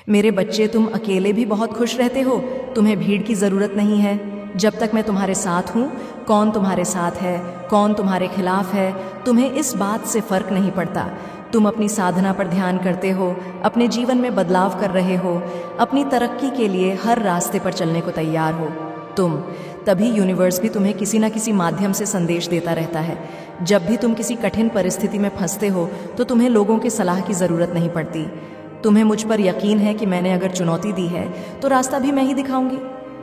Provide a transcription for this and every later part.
मेरे बच्चे, तुम अकेले भी बहुत खुश रहते हो, तुम्हें भीड़ की जरूरत नहीं है। जब तक मैं तुम्हारे साथ हूँ, कौन तुम्हारे साथ है, कौन तुम्हारे खिलाफ है, तुम्हें इस बात से फर्क नहीं पड़ता। तुम अपनी साधना पर ध्यान करते हो, अपने जीवन में बदलाव कर रहे हो, अपनी तरक्की के लिए हर रास्ते पर चलने को तैयार हो तुम। तभी यूनिवर्स भी तुम्हें किसी न किसी माध्यम से संदेश देता रहता है। जब भी तुम किसी कठिन परिस्थिति में फंसते हो तो तुम्हें लोगों की सलाह की ज़रूरत नहीं पड़ती। तुम्हें मुझ पर यकीन है कि मैंने अगर चुनौती दी है तो रास्ता भी मैं ही दिखाऊंगी।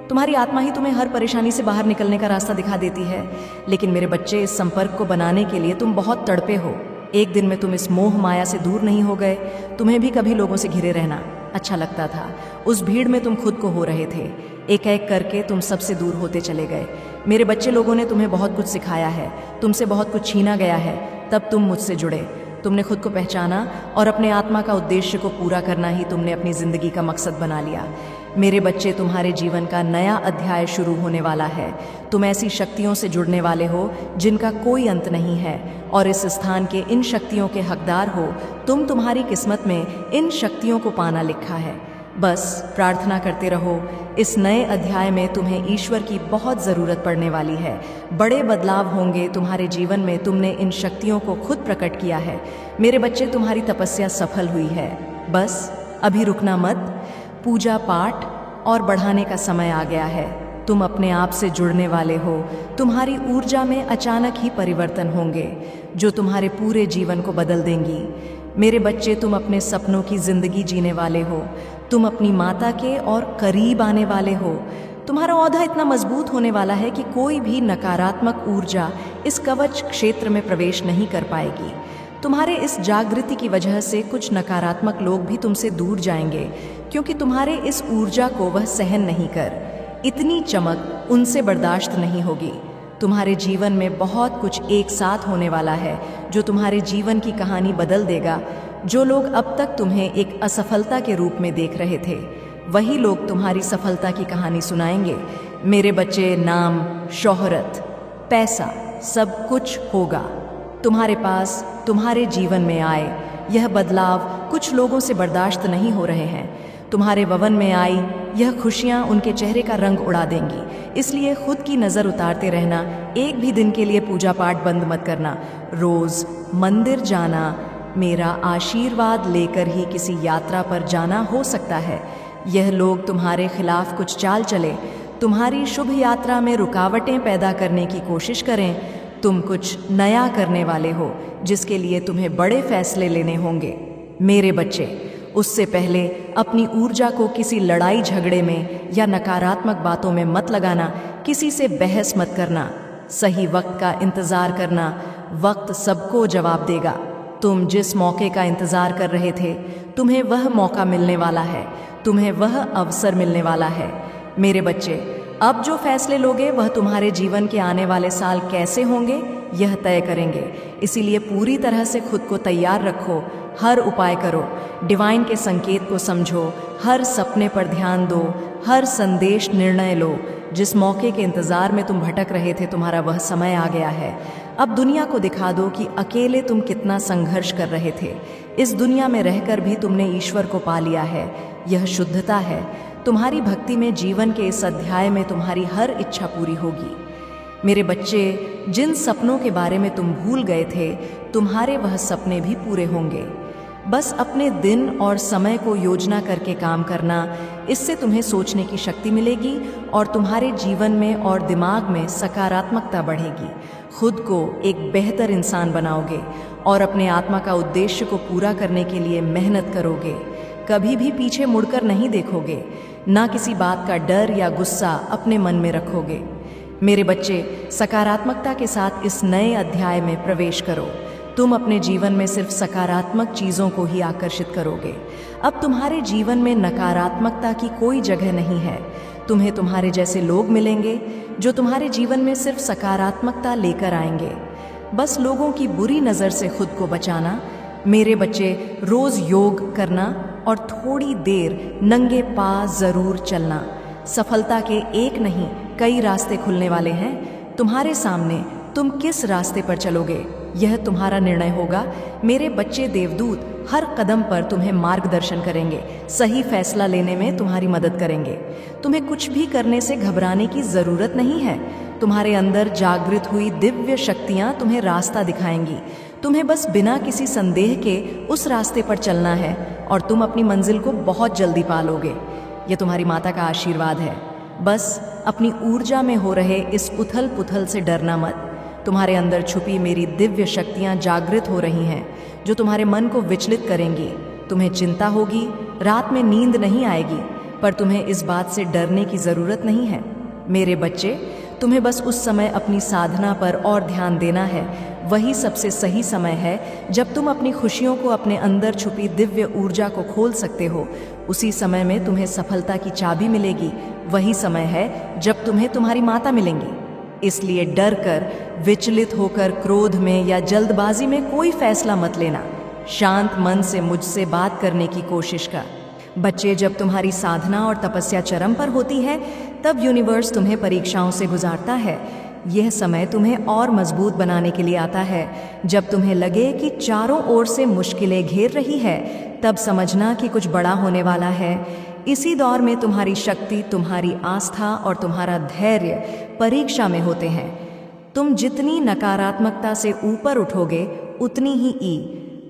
तुम्हारी आत्मा ही तुम्हें हर परेशानी से बाहर निकलने का रास्ता दिखा देती है। लेकिन मेरे बच्चे, इस संपर्क को बनाने के लिए तुम बहुत तड़पे हो। एक दिन में तुम इस मोह माया से दूर नहीं हो गए। तुम्हें भी कभी लोगों से घिरे रहना अच्छा लगता था। उस भीड़ में तुम खुद को हो रहे थे। एक एक करके तुम सबसे दूर होते चले गए। मेरे बच्चे, लोगों ने तुम्हें बहुत कुछ सिखाया है, तुमसे बहुत कुछ छीना गया है, तब तुम मुझसे जुड़े। तुमने खुद को पहचाना और अपने आत्मा का उद्देश्य को पूरा करना ही तुमने अपनी जिंदगी का मकसद बना लिया। मेरे बच्चे, तुम्हारे जीवन का नया अध्याय शुरू होने वाला है। तुम ऐसी शक्तियों से जुड़ने वाले हो जिनका कोई अंत नहीं है, और इस स्थान के इन शक्तियों के हकदार हो तुम। तुम्हारी किस्मत में इन शक्तियों को पाना लिखा है। बस प्रार्थना करते रहो। इस नए अध्याय में तुम्हें ईश्वर की बहुत ज़रूरत पड़ने वाली है। बड़े बदलाव होंगे तुम्हारे जीवन में। तुमने इन शक्तियों को खुद प्रकट किया है। मेरे बच्चे, तुम्हारी तपस्या सफल हुई है। बस अभी रुकना मत। पूजा पाठ और बढ़ाने का समय आ गया है। तुम अपने आप से जुड़ने वाले हो। तुम्हारी ऊर्जा में अचानक ही परिवर्तन होंगे जो तुम्हारे पूरे जीवन को बदल देंगी। मेरे बच्चे, तुम अपने सपनों की जिंदगी जीने वाले हो। तुम अपनी माता के और करीब आने वाले हो। तुम्हारा औधा इतना मजबूत होने वाला है कि कोई भी नकारात्मक ऊर्जा इस कवच क्षेत्र में प्रवेश नहीं कर पाएगी। तुम्हारे इस जागृति की वजह से कुछ नकारात्मक लोग भी तुमसे दूर जाएंगे, क्योंकि तुम्हारे इस ऊर्जा को वह सहन नहीं कर। इतनी चमक उनसे बर्दाश्त नहीं होगी। तुम्हारे जीवन में बहुत कुछ एक साथ होने वाला है जो तुम्हारे जीवन की कहानी बदल देगा। जो लोग अब तक तुम्हें एक असफलता के रूप में देख रहे थे, वही लोग तुम्हारी सफलता की कहानी सुनाएंगे। मेरे बच्चे, नाम, शोहरत, पैसा सब कुछ होगा तुम्हारे पास, तुम्हारे जीवन में आए। यह बदलाव कुछ लोगों से बर्दाश्त नहीं हो रहे हैं। तुम्हारे भवन में आई यह खुशियां उनके चेहरे का रंग उड़ा देंगी। इसलिए खुद की नज़र उतारते रहना। एक भी दिन के लिए पूजा पाठ बंद मत करना। रोज मंदिर जाना, मेरा आशीर्वाद लेकर ही किसी यात्रा पर जाना हो सकता है। यह लोग तुम्हारे खिलाफ कुछ चाल चले, तुम्हारी शुभ यात्रा में रुकावटें पैदा करने की कोशिश करें। तुम कुछ नया करने वाले हो जिसके लिए तुम्हें बड़े फैसले लेने होंगे। मेरे बच्चे, उससे पहले अपनी ऊर्जा को किसी लड़ाई झगड़े में या नकारात्मक बातों में मत लगाना। किसी से बहस मत करना। सही वक्त का इंतज़ार करना। वक्त सबको जवाब देगा। तुम जिस मौके का इंतज़ार कर रहे थे, तुम्हें वह मौका मिलने वाला है। तुम्हें वह अवसर मिलने वाला है। मेरे बच्चे, अब जो फैसले लोगे वह तुम्हारे जीवन के आने वाले साल कैसे होंगे यह तय करेंगे। इसीलिए पूरी तरह से खुद को तैयार रखो। हर उपाय करो, डिवाइन के संकेत को समझो, हर सपने पर ध्यान दो, हर संदेश निर्णय लो। जिस मौके के इंतज़ार में तुम भटक रहे थे, तुम्हारा वह समय आ गया है। अब दुनिया को दिखा दो कि अकेले तुम कितना संघर्ष कर रहे थे। इस दुनिया में रहकर भी तुमने ईश्वर को पा लिया है। यह शुद्धता है। तुम्हारी भक्ति में जीवन के इस अध्याय में तुम्हारी हर इच्छा पूरी होगी। मेरे बच्चे, जिन सपनों के बारे में तुम भूल गए थे, तुम्हारे वह सपने भी पूरे होंगे। बस अपने दिन और समय को योजना करके काम करना। इससे तुम्हें सोचने की शक्ति मिलेगी और तुम्हारे जीवन में और दिमाग में सकारात्मकता बढ़ेगी। खुद को एक बेहतर इंसान बनाओगे और अपने आत्मा का उद्देश्य को पूरा करने के लिए मेहनत करोगे। कभी भी पीछे मुड़कर नहीं देखोगे। ना किसी बात का डर या गुस्सा अपने मन में रखोगे। मेरे बच्चे, सकारात्मकता के साथ इस नए अध्याय में प्रवेश करो। तुम अपने जीवन में सिर्फ सकारात्मक चीज़ों को ही आकर्षित करोगे। अब तुम्हारे जीवन में नकारात्मकता की कोई जगह नहीं है। तुम्हें तुम्हारे जैसे लोग मिलेंगे जो तुम्हारे जीवन में सिर्फ सकारात्मकता लेकर आएंगे। बस लोगों की बुरी नज़र से खुद को बचाना। मेरे बच्चे, रोज़ योग करना और थोड़ी देर नंगे पाँव ज़रूर चलना। सफलता के एक नहीं कई रास्ते खुलने वाले हैं तुम्हारे सामने। तुम किस रास्ते पर चलोगे यह तुम्हारा निर्णय होगा। मेरे बच्चे देवदूत हर कदम पर तुम्हें मार्गदर्शन करेंगे, सही फैसला लेने में तुम्हारी मदद करेंगे। तुम्हें कुछ भी करने से घबराने की जरूरत नहीं है। तुम्हारे अंदर जागृत हुई दिव्य शक्तियां तुम्हें रास्ता दिखाएंगी। तुम्हें बस बिना किसी संदेह के उस रास्ते पर चलना है और तुम अपनी मंजिल को बहुत जल्दी पालोगे। यह तुम्हारी माता का आशीर्वाद है। बस अपनी ऊर्जा में हो रहे इस उथल पुथल से डरना मत। तुम्हारे अंदर छुपी मेरी दिव्य शक्तियां जागृत हो रही हैं, जो तुम्हारे मन को विचलित करेंगी। तुम्हें चिंता होगी, रात में नींद नहीं आएगी, पर तुम्हें इस बात से डरने की जरूरत नहीं है। मेरे बच्चे, तुम्हें बस उस समय अपनी साधना पर और ध्यान देना है। वही सबसे सही समय है जब तुम अपनी खुशियों को, अपने अंदर छुपी दिव्य ऊर्जा को खोल सकते हो। उसी समय में तुम्हें सफलता की चाबी मिलेगी। वही समय है जब तुम्हें तुम्हारी माता मिलेंगी। इसलिए डर कर, विचलित होकर, क्रोध में या जल्दबाजी में कोई फैसला मत लेना। शांत मन से मुझसे बात करने की कोशिश कर। बच्चे, जब तुम्हारी साधना और तपस्या चरम पर होती है, तब यूनिवर्स तुम्हें परीक्षाओं से गुजारता है। यह समय तुम्हें और मजबूत बनाने के लिए आता है। जब तुम्हें लगे कि चारों ओर से मुश्किलें घेर रही है, तब समझना कि कुछ बड़ा होने वाला है। इसी दौर में तुम्हारी शक्ति, तुम्हारी आस्था और तुम्हारा धैर्य परीक्षा में होते हैं। तुम जितनी नकारात्मकता से ऊपर उठोगे, उतनी ही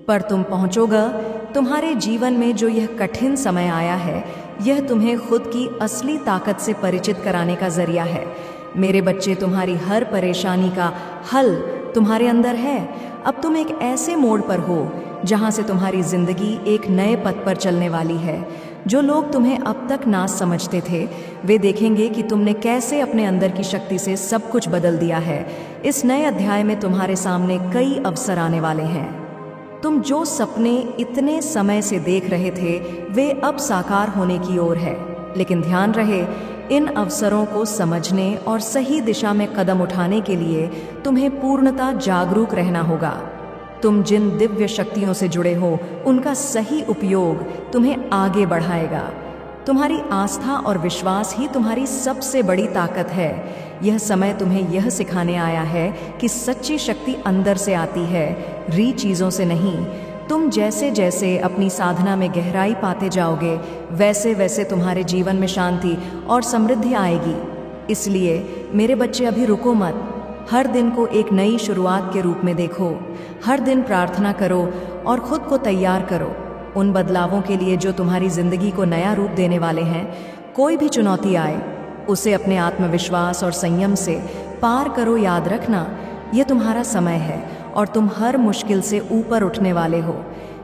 पर तुम पहुंचोगे। तुम्हारे जीवन में जो यह कठिन समय आया है, यह तुम्हें खुद की असली ताकत से परिचित कराने का जरिया है। मेरे बच्चे, तुम्हारी हर परेशानी का हल तुम्हारे अंदर है। अब तुम एक ऐसे मोड़ पर हो जहां से तुम्हारी जिंदगी एक नए पथ पर चलने वाली है। जो लोग तुम्हें अब तक ना समझते थे, वे देखेंगे कि तुमने कैसे अपने अंदर की शक्ति से सब कुछ बदल दिया है। इस नए अध्याय में तुम्हारे सामने कई अवसर आने वाले हैं। तुम जो सपने इतने समय से देख रहे थे, वे अब साकार होने की ओर है। लेकिन ध्यान रहे, इन अवसरों को समझने और सही दिशा में कदम उठाने के लिए तुम्हें पूर्णतः जागरूक रहना होगा। तुम जिन दिव्य शक्तियों से जुड़े हो, उनका सही उपयोग तुम्हें आगे बढ़ाएगा। तुम्हारी आस्था और विश्वास ही तुम्हारी सबसे बड़ी ताकत है। यह समय तुम्हें यह सिखाने आया है कि सच्ची शक्ति अंदर से आती है, री चीज़ों से नहीं। तुम जैसे जैसे अपनी साधना में गहराई पाते जाओगे, वैसे वैसे तुम्हारे जीवन में शांति और समृद्धि आएगी। इसलिए मेरे बच्चे, अभी रुको मत। हर दिन को एक नई शुरुआत के रूप में देखो। हर दिन प्रार्थना करो और खुद को तैयार करो उन बदलावों के लिए जो तुम्हारी जिंदगी को नया रूप देने वाले हैं। कोई भी चुनौती आए, उसे अपने आत्मविश्वास और संयम से पार करो। याद रखना, यह तुम्हारा समय है और तुम हर मुश्किल से ऊपर उठने वाले हो।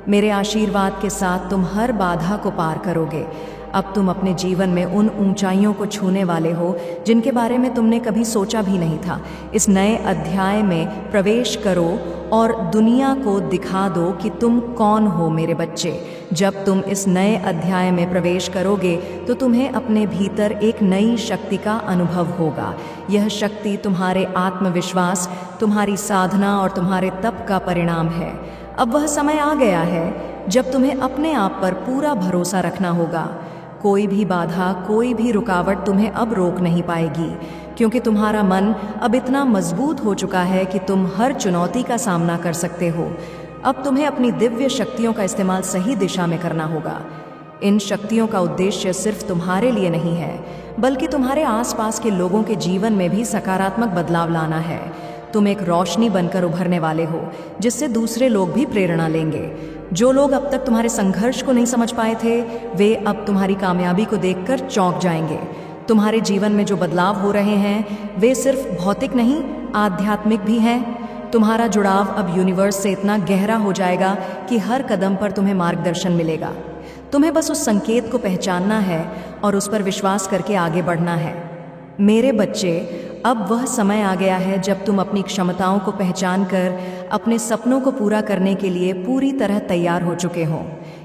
मेरे आशीर्वाद के साथ तुम हर बाधा को पार करोगे। अब तुम अपने जीवन में उन ऊंचाइयों को छूने वाले हो जिनके बारे में तुमने कभी सोचा भी नहीं था। इस नए अध्याय में प्रवेश करो और दुनिया को दिखा दो कि तुम कौन हो। मेरे बच्चे, जब तुम इस नए अध्याय में प्रवेश करोगे तो तुम्हें अपने भीतर एक नई शक्ति का अनुभव होगा। यह शक्ति तुम्हारे आत्मविश्वास, तुम्हारी साधना और तुम्हारे तप का परिणाम है। अब वह समय आ गया है जब तुम्हें अपने आप पर पूरा भरोसा रखना होगा। कोई भी बाधा, कोई भी रुकावट तुम्हें अब रोक नहीं पाएगी, क्योंकि तुम्हारा मन अब इतना मजबूत हो चुका है कि तुम हर चुनौती का सामना कर सकते हो। अब तुम्हें अपनी दिव्य शक्तियों का इस्तेमाल सही दिशा में करना होगा। इन शक्तियों का उद्देश्य सिर्फ तुम्हारे लिए नहीं है, बल्कि तुम्हारे आसपास के लोगों के जीवन में भी सकारात्मक बदलाव लाना है। तुम एक रोशनी बनकर उभरने वाले हो, जिससे दूसरे लोग भी प्रेरणा लेंगे। जो लोग अब तक तुम्हारे संघर्ष को नहीं समझ पाए थे, वे अब तुम्हारी कामयाबी को देखकर चौंक जाएंगे। तुम्हारे जीवन में जो बदलाव हो रहे हैं, वे सिर्फ भौतिक नहीं, आध्यात्मिक भी हैं। तुम्हारा जुड़ाव अब यूनिवर्स से इतना गहरा हो जाएगा कि हर कदम पर तुम्हें मार्गदर्शन मिलेगा। तुम्हें बस उस संकेत को पहचानना है और उस पर विश्वास करके आगे बढ़ना है। मेरे बच्चे, अब वह समय आ गया है जब तुम अपनी क्षमताओं को पहचान कर अपने सपनों को पूरा करने के लिए पूरी तरह तैयार हो चुके हो।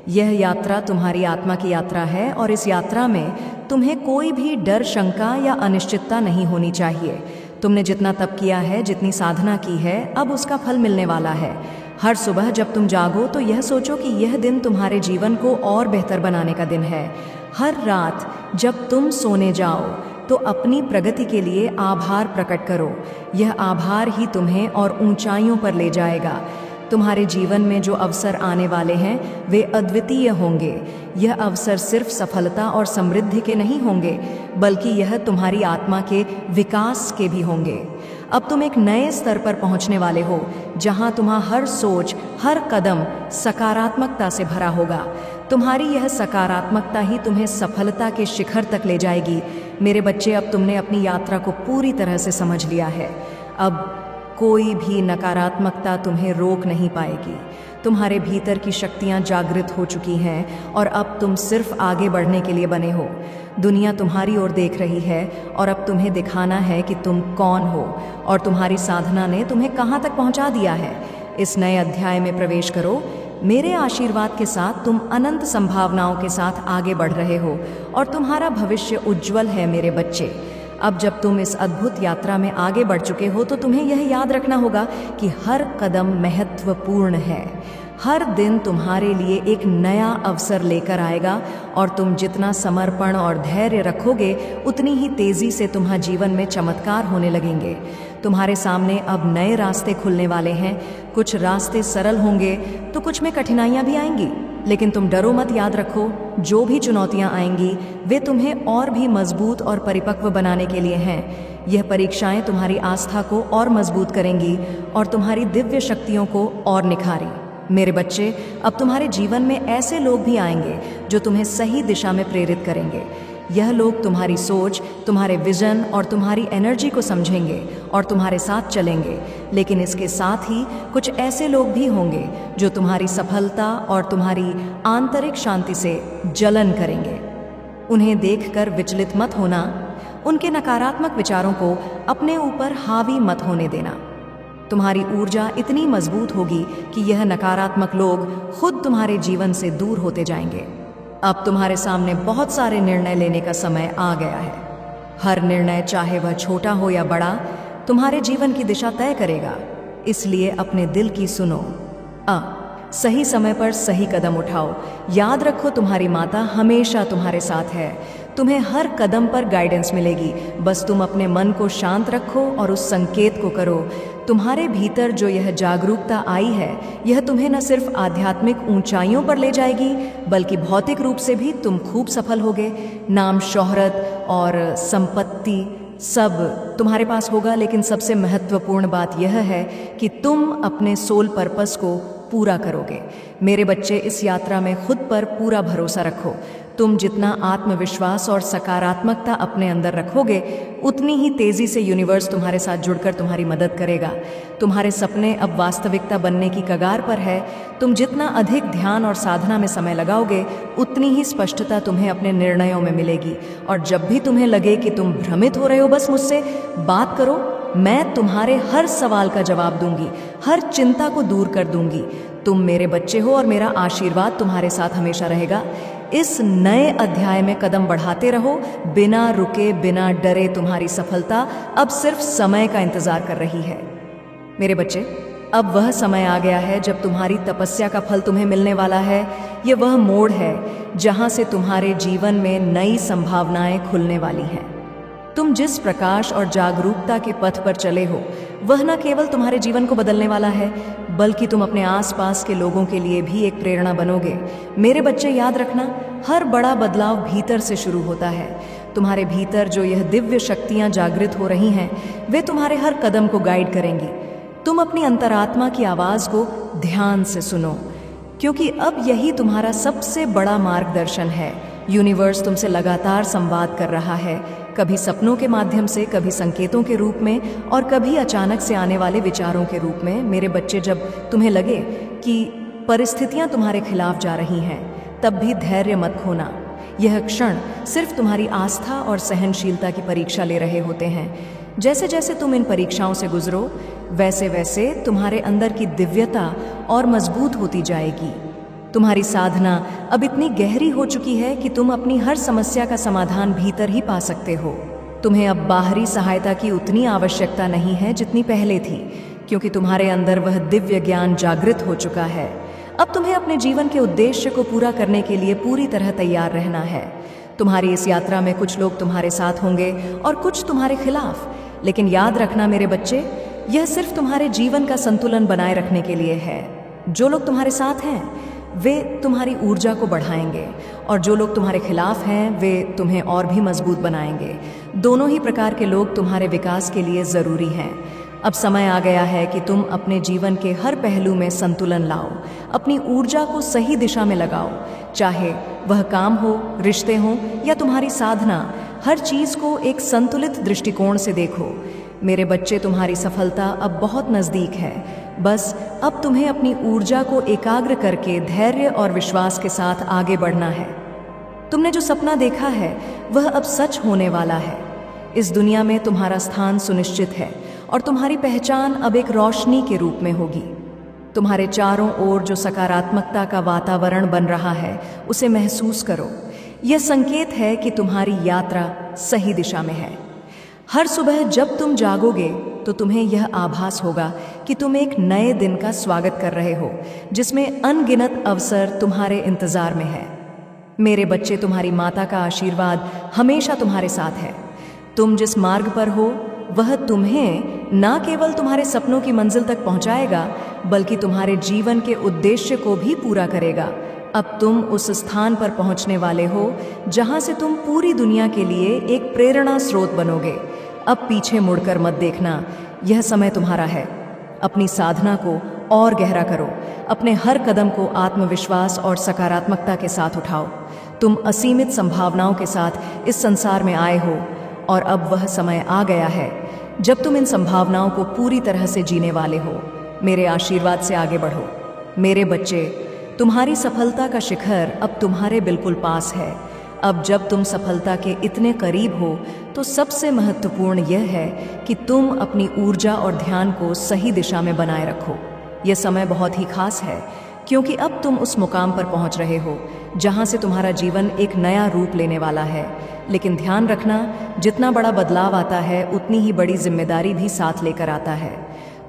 यह यात्रा तुम्हारी आत्मा की यात्रा है और इस यात्रा में तुम्हें कोई भी डर, शंका या अनिश्चितता नहीं होनी चाहिए। तुमने जितना तप किया है, जितनी साधना की है, अब उसका फल मिलने वाला है। हर सुबह जब तुम जागो तो यह सोचो कि यह दिन तुम्हारे जीवन को और बेहतर बनाने का दिन है। हर रात जब तुम सोने जाओ तो अपनी प्रगति के लिए आभार प्रकट करो। यह आभार ही तुम्हें और ऊंचाइयों पर ले जाएगा। तुम्हारे जीवन में जो अवसर आने वाले हैं वे अद्वितीय होंगे। यह अवसर सिर्फ सफलता और समृद्धि के नहीं होंगे, बल्कि यह तुम्हारी आत्मा के विकास के भी होंगे। अब तुम एक नए स्तर पर पहुंचने वाले हो, जहां तुम्हारा हर सोच, हर कदम सकारात्मकता से भरा होगा। तुम्हारी यह सकारात्मकता ही तुम्हें सफलता के शिखर तक ले जाएगी। मेरे बच्चे, अब तुमने अपनी यात्रा को पूरी तरह से समझ लिया है। अब कोई भी नकारात्मकता तुम्हें रोक नहीं पाएगी। तुम्हारे भीतर की शक्तियां जागृत हो चुकी हैं और अब तुम सिर्फ आगे बढ़ने के लिए बने हो। दुनिया तुम्हारी ओर देख रही है और अब तुम्हें दिखाना है कि तुम कौन हो और तुम्हारी साधना ने तुम्हें कहां तक पहुंचा दिया है। इस नए अध्याय में प्रवेश करो। मेरे आशीर्वाद के साथ तुम अनंत संभावनाओं के साथ आगे बढ़ रहे हो और तुम्हारा भविष्य उज्जवल है मेरे बच्चे। अब जब तुम इस अद्भुत यात्रा में आगे बढ़ चुके हो तो तुम्हें यह याद रखना होगा कि हर कदम महत्वपूर्ण है। हर दिन तुम्हारे लिए एक नया अवसर लेकर आएगा और तुम जितना समर्पण और धैर्य रखोगे उतनी ही तेजी से तुम्हारे जीवन में चमत्कार होने लगेंगे। तुम्हारे सामने अब नए रास्ते खुलने वाले हैं। कुछ रास्ते सरल होंगे तो कुछ में कठिनाइयां भी आएंगी, लेकिन तुम डरो मत। याद रखो, जो भी चुनौतियां आएंगी वे तुम्हें और भी मजबूत और परिपक्व बनाने के लिए हैं। यह परीक्षाएं तुम्हारी आस्था को और मजबूत करेंगी और तुम्हारी दिव्य शक्तियों को और निखारी। मेरे बच्चे, अब तुम्हारे जीवन में ऐसे लोग भी आएंगे जो तुम्हें सही दिशा में प्रेरित करेंगे। यह लोग तुम्हारी सोच, तुम्हारे विजन और तुम्हारी एनर्जी को समझेंगे और तुम्हारे साथ चलेंगे। लेकिन इसके साथ ही कुछ ऐसे लोग भी होंगे जो तुम्हारी सफलता और तुम्हारी आंतरिक शांति से जलन करेंगे। उन्हें देखकर विचलित मत होना। उनके नकारात्मक विचारों को अपने ऊपर हावी मत होने देना। तुम्हारी ऊर्जा इतनी मजबूत होगी कि यह नकारात्मक लोग खुद तुम्हारे जीवन से दूर होते जाएंगे। अब तुम्हारे सामने बहुत सारे निर्णय लेने का समय आ गया है। हर निर्णय, चाहे वह छोटा हो या बड़ा, तुम्हारे जीवन की दिशा तय करेगा। इसलिए अपने दिल की सुनो। सही समय पर सही कदम उठाओ। याद रखो, तुम्हारी माता हमेशा तुम्हारे साथ है। तुम्हें हर कदम पर गाइडेंस मिलेगी। बस तुम अपने मन को शांत रखो और उस संकेत को करो। तुम्हारे भीतर जो यह जागरूकता आई है, यह तुम्हें न सिर्फ आध्यात्मिक ऊंचाइयों पर ले जाएगी, बल्कि भौतिक रूप से भी तुम खूब सफल होगे। नाम, शोहरत और संपत्ति सब तुम्हारे पास होगा, लेकिन सबसे महत्वपूर्ण बात यह है कि तुम अपने सोल पर्पस को पूरा करोगे। मेरे बच्चे, इस यात्रा में खुद पर पूरा भरोसा रखो। तुम जितना आत्मविश्वास और सकारात्मकता अपने अंदर रखोगे, उतनी ही तेजी से यूनिवर्स तुम्हारे साथ जुड़कर तुम्हारी मदद करेगा। तुम्हारे सपने अब वास्तविकता बनने की कगार पर है। तुम जितना अधिक ध्यान और साधना में समय लगाओगे, उतनी ही स्पष्टता तुम्हें अपने निर्णयों में मिलेगी। और जब भी तुम्हें लगे कि तुम भ्रमित हो रहे हो, बस मुझसे बात करो। मैं तुम्हारे हर सवाल का जवाब दूंगी, हर चिंता को दूर कर दूंगी। तुम मेरे बच्चे हो और मेरा आशीर्वाद तुम्हारे साथ हमेशा रहेगा। इस नए अध्याय में कदम बढ़ाते रहो, बिना रुके, बिना डरे। तुम्हारी सफलता अब सिर्फ समय का इंतजार कर रही है। मेरे बच्चे, अब वह समय आ गया है जब तुम्हारी तपस्या का फल तुम्हें मिलने वाला है। ये वह मोड़ है जहां से तुम्हारे जीवन में नई संभावनाएं खुलने वाली हैं। तुम जिस प्रकाश और जागरूकता के पथ पर चले हो, वह न केवल तुम्हारे जीवन को बदलने वाला है, बल्कि तुम अपने आसपास के लोगों के लिए भी एक प्रेरणा बनोगे। मेरे बच्चे, याद रखना, हर बड़ा बदलाव भीतर से शुरू होता है। तुम्हारे भीतर जो यह दिव्य शक्तियां जागृत हो रही हैं, वे तुम्हारे हर कदम को गाइड करेंगी। तुम अपनी अंतरात्मा की आवाज को ध्यान से सुनो, क्योंकि अब यही तुम्हारा सबसे बड़ा मार्गदर्शन है। यूनिवर्स तुमसे लगातार संवाद कर रहा है, कभी सपनों के माध्यम से, कभी संकेतों के रूप में और कभी अचानक से आने वाले विचारों के रूप में। मेरे बच्चे, जब तुम्हें लगे कि परिस्थितियां तुम्हारे खिलाफ जा रही हैं, तब भी धैर्य मत खोना। यह क्षण सिर्फ तुम्हारी आस्था और सहनशीलता की परीक्षा ले रहे होते हैं। जैसे जैसे तुम इन परीक्षाओं से गुजरो, वैसे वैसे तुम्हारे अंदर की दिव्यता और मजबूत होती जाएगी। तुम्हारी साधना अब इतनी गहरी हो चुकी है कि तुम अपनी हर समस्या का समाधान भीतर ही पा सकते हो। तुम्हें अब बाहरी सहायता की उतनी आवश्यकता नहीं है जितनी पहले थी, क्योंकि तुम्हारे अंदर वह दिव्य ज्ञान जागृत हो चुका है। अब तुम्हें अपने जीवन के उद्देश्य को पूरा करने के लिए पूरी तरह तैयार रहना है। तुम्हारी इस यात्रा में कुछ लोग तुम्हारे साथ होंगे और कुछ तुम्हारे खिलाफ, लेकिन याद रखना मेरे बच्चे, यह सिर्फ तुम्हारे जीवन का संतुलन बनाए रखने के लिए है। जो लोग तुम्हारे साथ हैं वे तुम्हारी ऊर्जा को बढ़ाएंगे और जो लोग तुम्हारे खिलाफ हैं वे तुम्हें और भी मजबूत बनाएंगे। दोनों ही प्रकार के लोग तुम्हारे विकास के लिए ज़रूरी हैं। अब समय आ गया है कि तुम अपने जीवन के हर पहलू में संतुलन लाओ, अपनी ऊर्जा को सही दिशा में लगाओ, चाहे वह काम हो, रिश्ते हों या तुम्हारी साधना। हर चीज़ को एक संतुलित दृष्टिकोण से देखो। मेरे बच्चे, तुम्हारी सफलता अब बहुत नज़दीक है। बस अब तुम्हें अपनी ऊर्जा को एकाग्र करके धैर्य और विश्वास के साथ आगे बढ़ना है। तुमने जो सपना देखा है वह अब सच होने वाला है। इस दुनिया में तुम्हारा स्थान सुनिश्चित है और तुम्हारी पहचान अब एक रोशनी के रूप में होगी। तुम्हारे चारों ओर जो सकारात्मकता का वातावरण बन रहा है उसे महसूस करो। यह संकेत है कि तुम्हारी यात्रा सही दिशा में है। हर सुबह जब तुम जागोगे तो तुम्हें यह आभास होगा कि तुम एक नए दिन का स्वागत कर रहे हो, जिसमें अनगिनत अवसर तुम्हारे इंतजार में है। मेरे बच्चे, तुम्हारी माता का आशीर्वाद हमेशा तुम्हारे साथ है। तुम जिस मार्ग पर हो वह तुम्हें न केवल तुम्हारे सपनों की मंजिल तक पहुंचाएगा, बल्कि तुम्हारे जीवन के उद्देश्य को भी पूरा करेगा। अब तुम उस स्थान पर पहुंचने वाले हो जहां से तुम पूरी दुनिया के लिए एक प्रेरणा स्रोत बनोगे। अब पीछे मुड़कर मत देखना, यह समय तुम्हारा है। अपनी साधना को और गहरा करो, अपने हर कदम को आत्मविश्वास और सकारात्मकता के साथ उठाओ। तुम असीमित संभावनाओं के साथ इस संसार में आए हो और अब वह समय आ गया है जब तुम इन संभावनाओं को पूरी तरह से जीने वाले हो। मेरे आशीर्वाद से आगे बढ़ो। मेरे बच्चे, तुम्हारी सफलता का शिखर अब तुम्हारे बिल्कुल पास है। अब जब तुम सफलता के इतने करीब हो तो सबसे महत्वपूर्ण यह है कि तुम अपनी ऊर्जा और ध्यान को सही दिशा में बनाए रखो। यह समय बहुत ही खास है क्योंकि अब तुम उस मुकाम पर पहुंच रहे हो जहां से तुम्हारा जीवन एक नया रूप लेने वाला है। लेकिन ध्यान रखना, जितना बड़ा बदलाव आता है उतनी ही बड़ी जिम्मेदारी भी साथ लेकर आता है।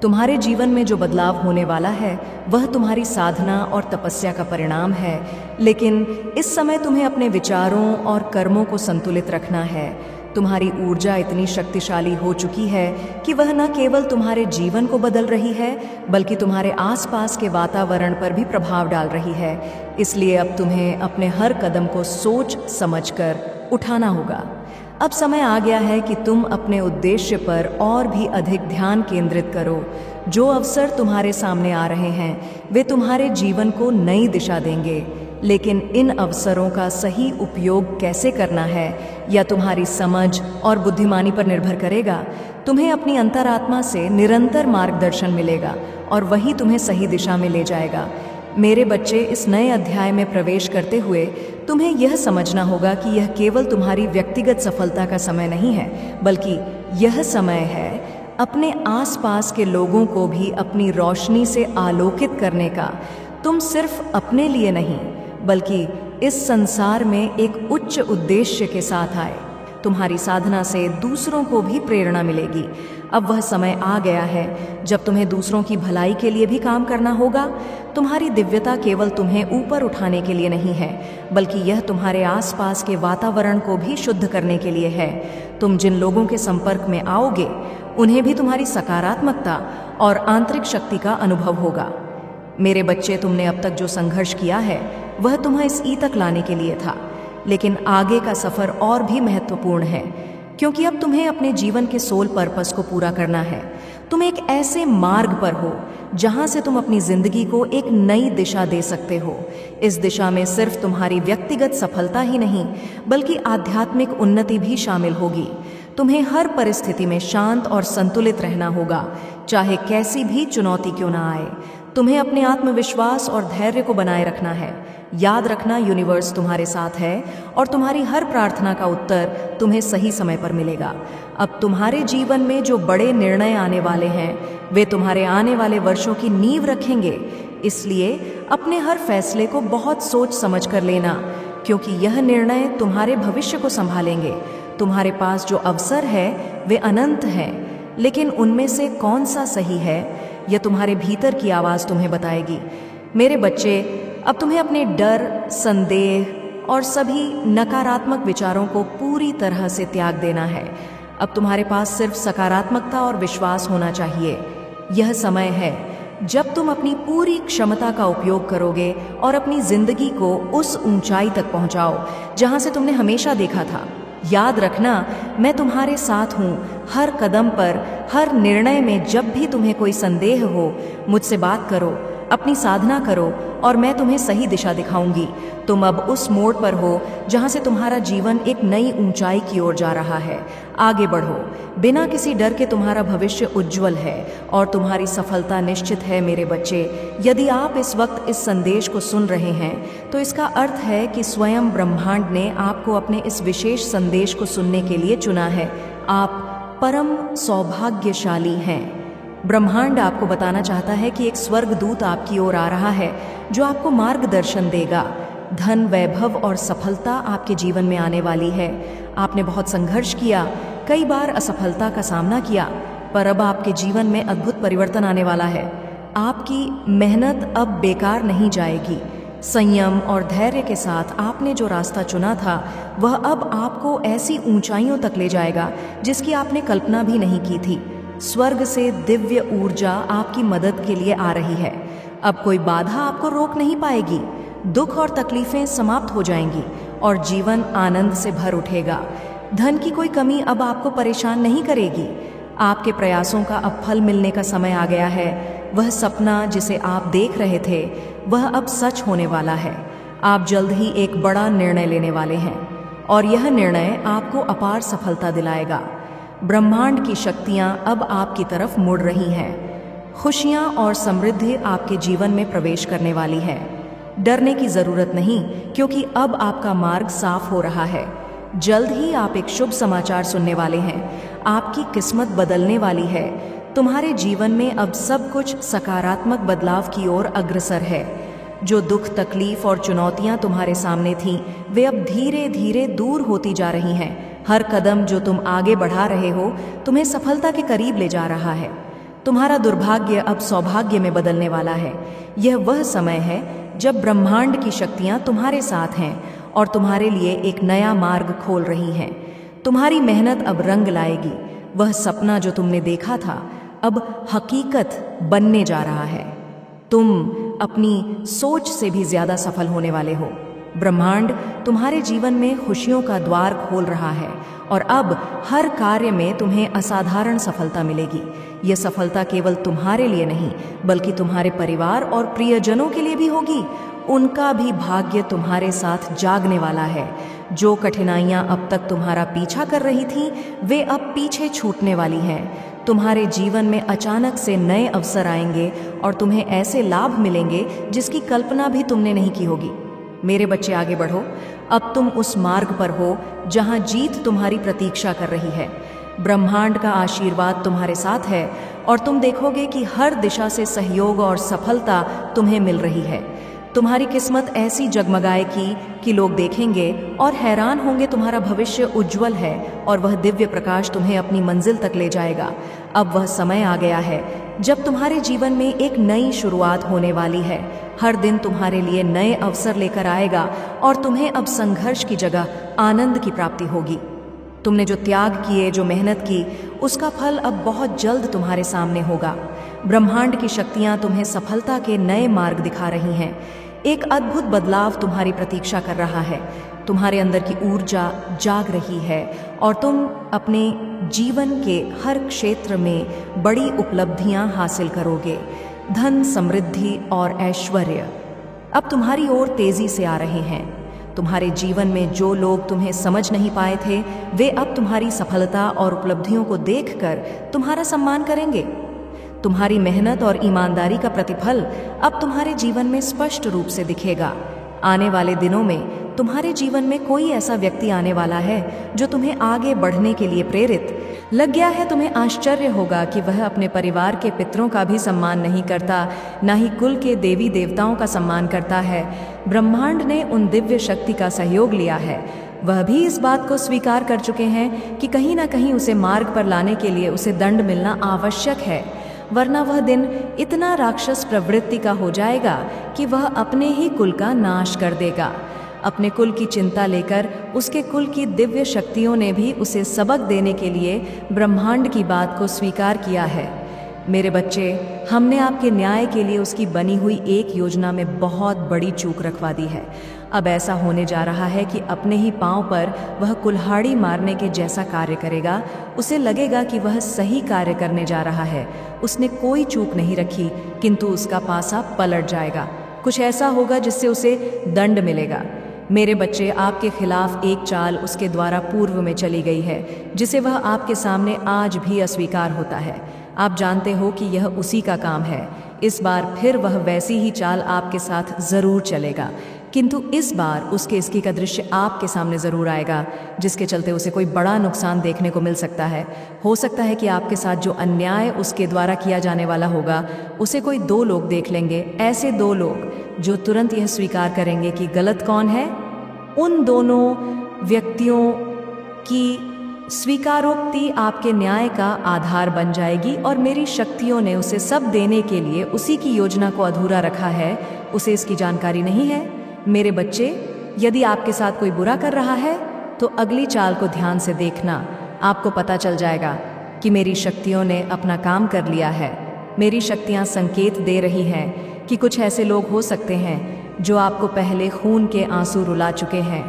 तुम्हारे जीवन में जो बदलाव होने वाला है वह तुम्हारी साधना और तपस्या का परिणाम है, लेकिन इस समय तुम्हें अपने विचारों और कर्मों को संतुलित रखना है। तुम्हारी ऊर्जा इतनी शक्तिशाली हो चुकी है कि वह न केवल तुम्हारे जीवन को बदल रही है बल्कि तुम्हारे आसपास के वातावरण पर भी प्रभाव डाल रही है। इसलिए अब तुम्हें अपने हर कदम को सोच समझकर उठाना होगा। अब समय आ गया है कि तुम अपने उद्देश्य पर और भी अधिक ध्यान केंद्रित करो। जो अवसर तुम्हारे सामने आ रहे हैं वे तुम्हारे जीवन को नई दिशा देंगे, लेकिन इन अवसरों का सही उपयोग कैसे करना है यह तुम्हारी समझ और बुद्धिमानी पर निर्भर करेगा। तुम्हें अपनी अंतरात्मा से निरंतर मार्गदर्शन मिलेगा और वही तुम्हें सही दिशा में ले जाएगा। मेरे बच्चे, इस नए अध्याय में प्रवेश करते हुए तुम्हें यह समझना होगा कि यह केवल तुम्हारी व्यक्तिगत सफलता का समय नहीं है, बल्कि यह समय है अपने आसपास के लोगों को भी अपनी रोशनी से आलोकित करने का। तुम सिर्फ अपने लिए नहीं बल्कि इस संसार में एक उच्च उद्देश्य के साथ आए। तुम्हारी साधना से दूसरों को भी प्रेरणा मिलेगी। अब वह समय आ गया है जब तुम्हें दूसरों की भलाई के लिए भी काम करना होगा। तुम्हारी दिव्यता केवल तुम्हें ऊपर उठाने के लिए नहीं है, बल्कि यह तुम्हारे आसपास के वातावरण को भी शुद्ध करने के लिए है। तुम जिन लोगों के संपर्क में आओगे उन्हें भी तुम्हारी सकारात्मकता और आंतरिक शक्ति का अनुभव होगा। मेरे बच्चे, तुमने अब तक जो संघर्ष किया है वह तुम्हें इस ई तक लाने के लिए था, लेकिन आगे का सफर और भी महत्वपूर्ण है क्योंकि अब तुम्हें अपने जीवन के सोल पर्पस को पूरा करना है। तुम एक ऐसे मार्ग पर हो जहां से तुम अपनी जिंदगी को एक नई दिशा दे सकते हो। इस दिशा में सिर्फ तुम्हारी व्यक्तिगत सफलता ही नहीं बल्कि आध्यात्मिक उन्नति भी शामिल होगी। तुम्हें हर परिस्थिति में शांत और संतुलित रहना होगा, चाहे कैसी भी चुनौती क्यों ना आए। तुम्हें अपने आत्मविश्वास और धैर्य को बनाए रखना है। याद रखना, यूनिवर्स तुम्हारे साथ है और तुम्हारी हर प्रार्थना का उत्तर तुम्हें सही समय पर मिलेगा। अब तुम्हारे जीवन में जो बड़े निर्णय आने वाले हैं वे तुम्हारे आने वाले वर्षों की नींव रखेंगे। इसलिए अपने हर फैसले को बहुत सोच समझ कर लेना, क्योंकि यह निर्णय तुम्हारे भविष्य को संभालेंगे। तुम्हारे पास जो अवसर है वे अनंत हैं, लेकिन उनमें से कौन सा सही है यह तुम्हारे भीतर की आवाज़ तुम्हें बताएगी। मेरे बच्चे, अब तुम्हें अपने डर, संदेह और सभी नकारात्मक विचारों को पूरी तरह से त्याग देना है। अब तुम्हारे पास सिर्फ सकारात्मकता और विश्वास होना चाहिए। यह समय है जब तुम अपनी पूरी क्षमता का उपयोग करोगे और अपनी जिंदगी को उस ऊंचाई तक पहुंचाओ जहां से तुमने हमेशा देखा था। याद रखना, मैं तुम्हारे साथ हूं हर कदम पर, हर निर्णय में। जब भी तुम्हें कोई संदेह हो, मुझसे बात करो, अपनी साधना करो और मैं तुम्हें सही दिशा दिखाऊंगी। तुम अब उस मोड़ पर हो जहां से तुम्हारा जीवन एक नई ऊंचाई की ओर जा रहा है। आगे बढ़ो, बिना किसी डर के। तुम्हारा भविष्य उज्जवल है और तुम्हारी सफलता निश्चित है मेरे बच्चे। यदि आप इस वक्त इस संदेश को सुन रहे हैं तो इसका अर्थ है कि स्वयं ब्रह्मांड ने आपको अपने इस विशेष संदेश को सुनने के लिए चुना है। आप परम सौभाग्यशाली हैं। ब्रह्मांड आपको बताना चाहता है कि एक स्वर्गदूत आपकी ओर आ रहा है जो आपको मार्गदर्शन देगा। धन, वैभव और सफलता आपके जीवन में आने वाली है। आपने बहुत संघर्ष किया, कई बार असफलता का सामना किया, पर अब आपके जीवन में अद्भुत परिवर्तन आने वाला है। आपकी मेहनत अब बेकार नहीं जाएगी। संयम और धैर्य के साथ आपने जो रास्ता चुना था वह अब आपको ऐसी ऊंचाइयों तक ले जाएगा जिसकी आपने कल्पना भी नहीं की थी। स्वर्ग से दिव्य ऊर्जा आपकी मदद के लिए आ रही है। अब कोई बाधा आपको रोक नहीं पाएगी। दुख और तकलीफें समाप्त हो जाएंगी और जीवन आनंद से भर उठेगा। धन की कोई कमी अब आपको परेशान नहीं करेगी। आपके प्रयासों का अब फल मिलने का समय आ गया है। वह सपना जिसे आप देख रहे थे वह अब सच होने वाला है। आप जल्द ही एक बड़ा निर्णय लेने वाले हैं और यह निर्णय आपको अपार सफलता दिलाएगा। ब्रह्मांड की शक्तियां अब आपकी तरफ मुड़ रही हैं। खुशियां और समृद्धि आपके जीवन में प्रवेश करने वाली है। डरने की जरूरत नहीं, क्योंकि अब आपका मार्ग साफ हो रहा है। जल्द ही आप एक शुभ समाचार सुनने वाले हैं। आपकी किस्मत बदलने वाली है। तुम्हारे जीवन में अब सब कुछ सकारात्मक बदलाव की ओर अग्रसर है। जो दुख, तकलीफ और चुनौतियां तुम्हारे सामने थीं, वे अब धीरे धीरे दूर होती जा रही हैं। हर कदम जो तुम आगे बढ़ा रहे हो तुम्हें सफलता के करीब ले जा रहा है। तुम्हारा दुर्भाग्य अब सौभाग्य में बदलने वाला है। यह वह समय है जब ब्रह्मांड की शक्तियां तुम्हारे साथ हैं और तुम्हारे लिए एक नया मार्ग खोल रही हैं। तुम्हारी मेहनत अब रंग लाएगी। वह सपना जो तुमने देखा था अब हकीकत बनने जा रहा है। तुम अपनी सोच से भी ज्यादा सफल होने वाले हो। ब्रह्मांड तुम्हारे जीवन में खुशियों का द्वार खोल रहा है और अब हर कार्य में तुम्हें असाधारण सफलता मिलेगी। यह सफलता केवल तुम्हारे लिए नहीं बल्कि तुम्हारे परिवार और प्रियजनों के लिए भी होगी। उनका भी भाग्य तुम्हारे साथ जागने वाला है। जो कठिनाइयां अब तक तुम्हारा पीछा कर रही थीं, वे अब पीछे छूटने वाली हैं। तुम्हारे जीवन में अचानक से नए अवसर आएंगे और तुम्हें ऐसे लाभ मिलेंगे जिसकी कल्पना भी तुमने नहीं की होगी। मेरे बच्चे, आगे बढ़ो। अब तुम उस मार्ग पर हो जहां जीत तुम्हारी प्रतीक्षा कर रही है। ब्रह्मांड का आशीर्वाद तुम्हारे साथ है और तुम देखोगे कि हर दिशा से सहयोग और सफलता तुम्हें मिल रही है। तुम्हारी किस्मत ऐसी जगमगाएगी कि लोग देखेंगे और हैरान होंगे। तुम्हारा भविष्य उज्जवल है और वह दिव्य प्रकाश तुम्हें अपनी मंजिल तक ले जाएगा। अब वह समय आ गया है जब तुम्हारे जीवन में एक नई शुरुआत होने वाली है। हर दिन तुम्हारे लिए नए अवसर लेकर आएगा और तुम्हें अब संघर्ष की जगह आनंद की प्राप्ति होगी। तुमने जो त्याग किए, जो मेहनत की, उसका फल अब बहुत जल्द तुम्हारे सामने होगा। ब्रह्मांड की शक्तियां तुम्हें सफलता के नए मार्ग दिखा रही हैं। एक अद्भुत बदलाव तुम्हारी प्रतीक्षा कर रहा है। तुम्हारे अंदर की ऊर्जा जाग रही है और तुम अपने जीवन के हर क्षेत्र में बड़ी उपलब्धियां हासिल करोगे। धन, समृद्धि और ऐश्वर्य अब तुम्हारी ओर तेजी से आ रहे हैं। तुम्हारे जीवन में जो लोग तुम्हें समझ नहीं पाए थे, वे अब तुम्हारी सफलता और उपलब्धियों को देखकर तुम्हारा सम्मान करेंगे। तुम्हारी मेहनत और ईमानदारी का प्रतिफल अब तुम्हारे जीवन में स्पष्ट रूप से दिखेगा। आने वाले दिनों में तुम्हारे जीवन में कोई ऐसा व्यक्ति आने वाला है जो तुम्हें आगे बढ़ने के लिए प्रेरित लग गया है। तुम्हें आश्चर्य होगा कि वह अपने परिवार के पितरों का भी सम्मान नहीं करता, न ही कुल के देवी देवताओं का सम्मान करता है। ब्रह्मांड ने उन दिव्य शक्ति का सहयोग लिया है। वह भी इस बात को स्वीकार कर चुके हैं कि कहीं ना कहीं उसे मार्ग पर लाने के लिए उसे दंड मिलना आवश्यक है, वरना वह दिन इतना राक्षस प्रवृत्ति का हो जाएगा कि वह अपने ही कुल का नाश कर देगा। अपने कुल की चिंता लेकर उसके कुल की दिव्य शक्तियों ने भी उसे सबक देने के लिए ब्रह्मांड की बात को स्वीकार किया है। मेरे बच्चे, हमने आपके न्याय के लिए उसकी बनी हुई एक योजना में बहुत बड़ी चूक रखवा दी है। अब ऐसा होने जा रहा है कि अपने ही पांव पर वह कुल्हाड़ी मारने के जैसा कार्य करेगा। उसे लगेगा कि वह सही कार्य करने जा रहा है, उसने कोई चूक नहीं रखी, किंतु उसका पासा पलट जाएगा। कुछ ऐसा होगा जिससे उसे दंड मिलेगा। मेरे बच्चे, आपके खिलाफ एक चाल उसके द्वारा पूर्व में चली गई है, जिसे वह आपके सामने आज भी अस्वीकार होता है। आप जानते हो कि यह उसी का काम है। इस बार फिर वह वैसी ही चाल आपके साथ जरूर चलेगा, किंतु इस बार उसके इसकी का दृश्य आपके सामने जरूर आएगा, जिसके चलते उसे कोई बड़ा नुकसान देखने को मिल सकता है। हो सकता है कि आपके साथ जो अन्याय उसके द्वारा किया जाने वाला होगा, उसे कोई 2 लोग देख लेंगे। ऐसे 2 लोग जो तुरंत यह स्वीकार करेंगे कि गलत कौन है। उन दोनों व्यक्तियों की स्वीकारोक्ति आपके न्याय का आधार बन जाएगी, और मेरी शक्तियों ने उसे सब देने के लिए उसी की योजना को अधूरा रखा है। उसे इसकी जानकारी नहीं है। मेरे बच्चे, यदि आपके साथ कोई बुरा कर रहा है तो अगली चाल को ध्यान से देखना। आपको पता चल जाएगा कि मेरी शक्तियों ने अपना काम कर लिया है। मेरी शक्तियां संकेत दे रही हैं कि कुछ ऐसे लोग हो सकते हैं जो आपको पहले खून के आंसू रुला चुके हैं।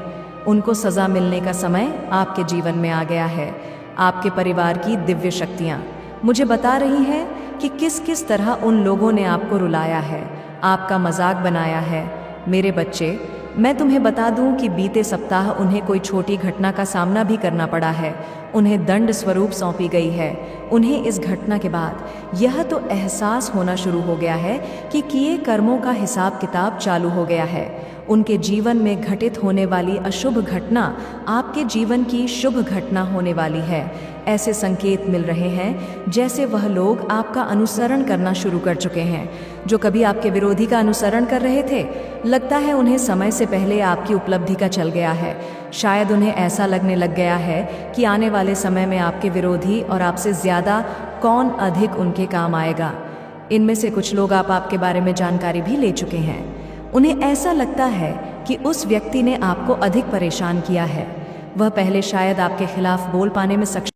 उनको सज़ा मिलने का समय आपके जीवन में आ गया है। आपके परिवार की दिव्य शक्तियाँ मुझे बता रही हैं कि किस किस तरह उन लोगों ने आपको रुलाया है, आपका मजाक बनाया है। मेरे बच्चे, मैं तुम्हें बता दूं कि बीते सप्ताह उन्हें कोई छोटी घटना का सामना भी करना पड़ा है। उन्हें दंड स्वरूप सौंपी गई है। उन्हें इस घटना के बाद यह तो एहसास होना शुरू हो गया है कि किए कर्मों का हिसाब किताब चालू हो गया है। उनके जीवन में घटित होने वाली अशुभ घटना आपके जीवन की शुभ घटना होने वाली है। ऐसे संकेत मिल रहे हैं जैसे वह लोग आपका अनुसरण करना शुरू कर चुके हैं। जो कभी आपके विरोधी का अनुसरण कर रहे थे, लगता है उन्हें समय से पहले आपकी उपलब्धि का चल गया है। शायद उन्हें ऐसा लगने लग गया है कि आने वाले समय में आपके विरोधी और आपसे ज़्यादा कौन अधिक उनके काम आएगा। इनमें से कुछ लोग आपके बारे में जानकारी भी ले चुके हैं। उन्हें ऐसा लगता है कि उस व्यक्ति ने आपको अधिक परेशान किया है। वह पहले शायद आपके खिलाफ बोल पाने में सक्षम